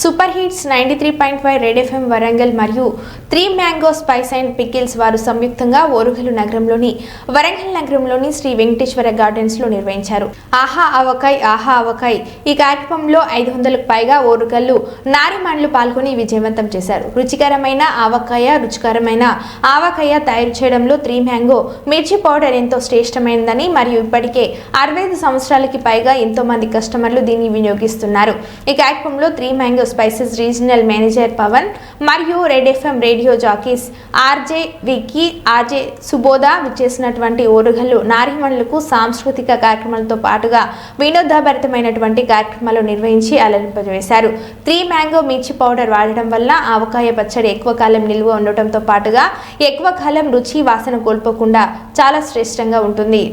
Super hits 93.5 red FM Warangal మరియు 3 mango spice and pickles వారు సంయుక్తంగా ఓరుగల్లు నగరంలోని వరంగల్ నగరంలోని శ్రీ వెంకటేశ్వర గార్డెన్స్ లో నిర్వహించారు. ఆహా అవకాయ్ ఈ కార్యక్రమంలో 500కు పైగా ఓరుగల్లు నారిమణులు పాల్గొని విజయవంతం చేశారు. రుచికరమైన ఆవకాయ తయారు చేయడంలో 3 మ్యాంగో మిర్చి పౌడర్ ఎంతో శ్రేష్టమైనదని మరియు ఇప్పటికే 65 సంవత్సరాలకి పైగా ఎంతో మంది కస్టమర్లు దీన్ని వినియోగిస్తున్నారు. ఈ కార్యక్రమంలో 3 mango spices regional manager Pavan మరియు red FM radio jockeys RJ Vicky, RJ Subodh విచ్చేసినటువంటి ఓరుగల్లు నారిమణులకు సాంస్కృతిక కార్యక్రమాలతో పాటుగా వినోదభరితమైనటువంటి కార్యక్రమాలు నిర్వహించి అలరింపజేశారు. 3 మ్యాంగో మిర్చి పౌడర్ వాడడం వల్ల ఆవకాయ పచ్చడి ఎక్కువ కాలం నిల్వ ఉండటంతో పాటుగా ఎక్కువ కాలం రుచి వాసన కోల్పోకుండా చాలా శ్రేష్టంగా ఉంటుంది.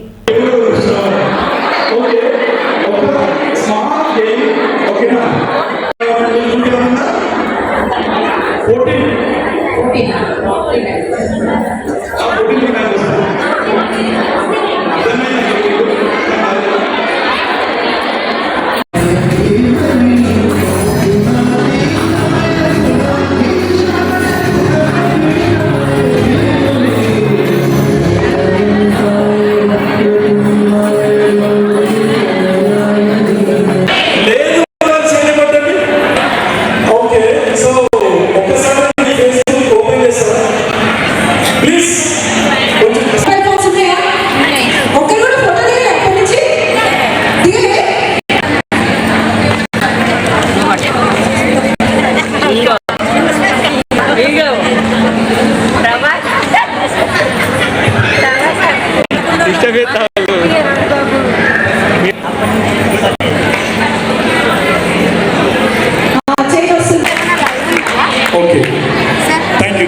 Okay.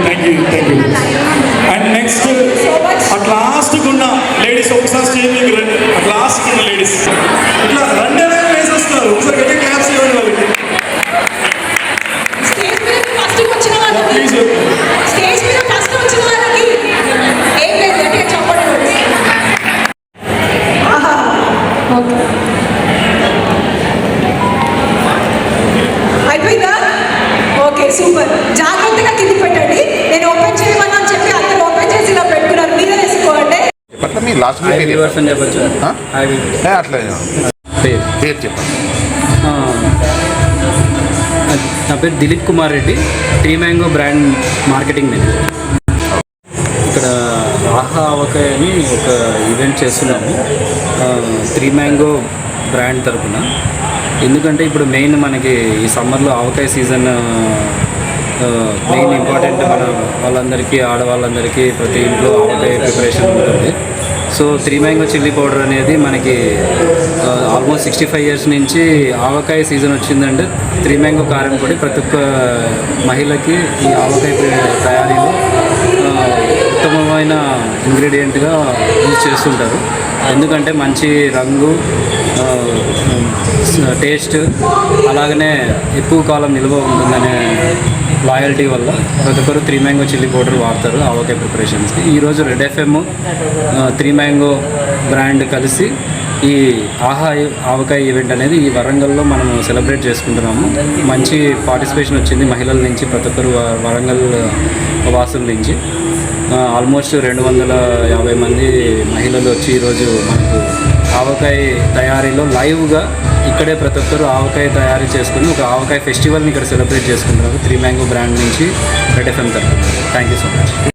Thank you. And next, at last kunna ladies okasari stage ki randi. At last kunna ladies. Itla rande vesastaru. Okasari gatti claps ivandi vallaki. Stage మీద ఫస్ట్ వచ్చిన వాళ్ళకి. Stage మీద ఫస్ట్ వచ్చిన వాళ్ళకి ఏం లేదు అంటే చెప్పండి. ఆహా. ఓకే. అయిపోయిందా? Okay, super. జాగ్రత్తగా కింద పెట్టండి. నేను ఓపెన్ చేయమని అని చెప్పి అందరూ ఓపెన్ చేసి ఇలా పెట్టుకున్నారు. మీరే వేసుకోండి. మీ లాస్ట్ వర్షన్ చెప్పచ్చు. అట్లా పేరు చెప్పండి. నా పేరు Dilip Kumar Reddy, 3 mango brand marketing manager. ఇక్కడ ఆహా ఆవకాయ అని ఒక ఈవెంట్ చేస్తున్నాము 3 మ్యాంగో బ్రాండ్ తరఫున. ఎందుకంటే ఇప్పుడు మెయిన్ మనకి ఈ సమ్మర్లో ఆవకాయ సీజన్ మెయిన్ ఇంపార్టెంట్. మన వాళ్ళందరికీ, ఆడవాళ్ళందరికీ ప్రతి ఇంట్లో ఆవకాయ ప్రిపరేషన్ ఉంటుంది. సో 3 మ్యాంగో చిల్లీ పౌడర్ అనేది మనకి ఆల్మోస్ట్ 65 ఇయర్స్ నుంచి ఆవకాయ సీజన్ వచ్చిందంటే 3 మ్యాంగో కారం పొడి ప్రతి ఒక్క మహిళకి ఈ ఆవకాయ తయారీలో ఉత్తమమైన ఇంగ్రీడియంట్గా యూజ్ చేస్తుంటారు. ఎందుకంటే మంచి రంగు, టేస్ట్, అలాగనే ఎక్కువ కాలం నిల్వ ఉంటుందనే లాయల్టీ వల్ల ప్రతి ఒక్కరు 3 మ్యాంగో చిల్లీ పౌడర్ వాడతారు ఆవకాయ ప్రిపరేషన్స్కి. ఈరోజు రెడ్ ఎఫ్ఎం 3 మ్యాంగో బ్రాండ్ కలిసి ఈ ఆహా ఆవకాయ ఈవెంట్ అనేది ఈ వరంగల్లో మనము సెలబ్రేట్ చేసుకుంటున్నాము. మంచి పార్టిసిపేషన్ వచ్చింది మహిళల నుంచి, ప్రతి ఒక్కరు వరంగల్ వాసుల నుంచి. ఆల్మోస్ట్ 250 మంది మహిళలు వచ్చి ఈరోజు మనకు ఆవకాయ తయారీలో లైవ్గా ఇక్కడే ప్రతి ఒక్కరు ఆవకాయ తయారీ చేసుకుని ఒక ఆవకాయ ఫెస్టివల్ని ఇక్కడ సెలబ్రేట్ చేసుకుంటున్నారు 3 మ్యాంగో బ్రాండ్ నుంచి రెడ్ ఎఫ్ఎం తరఫున. Thank you so much.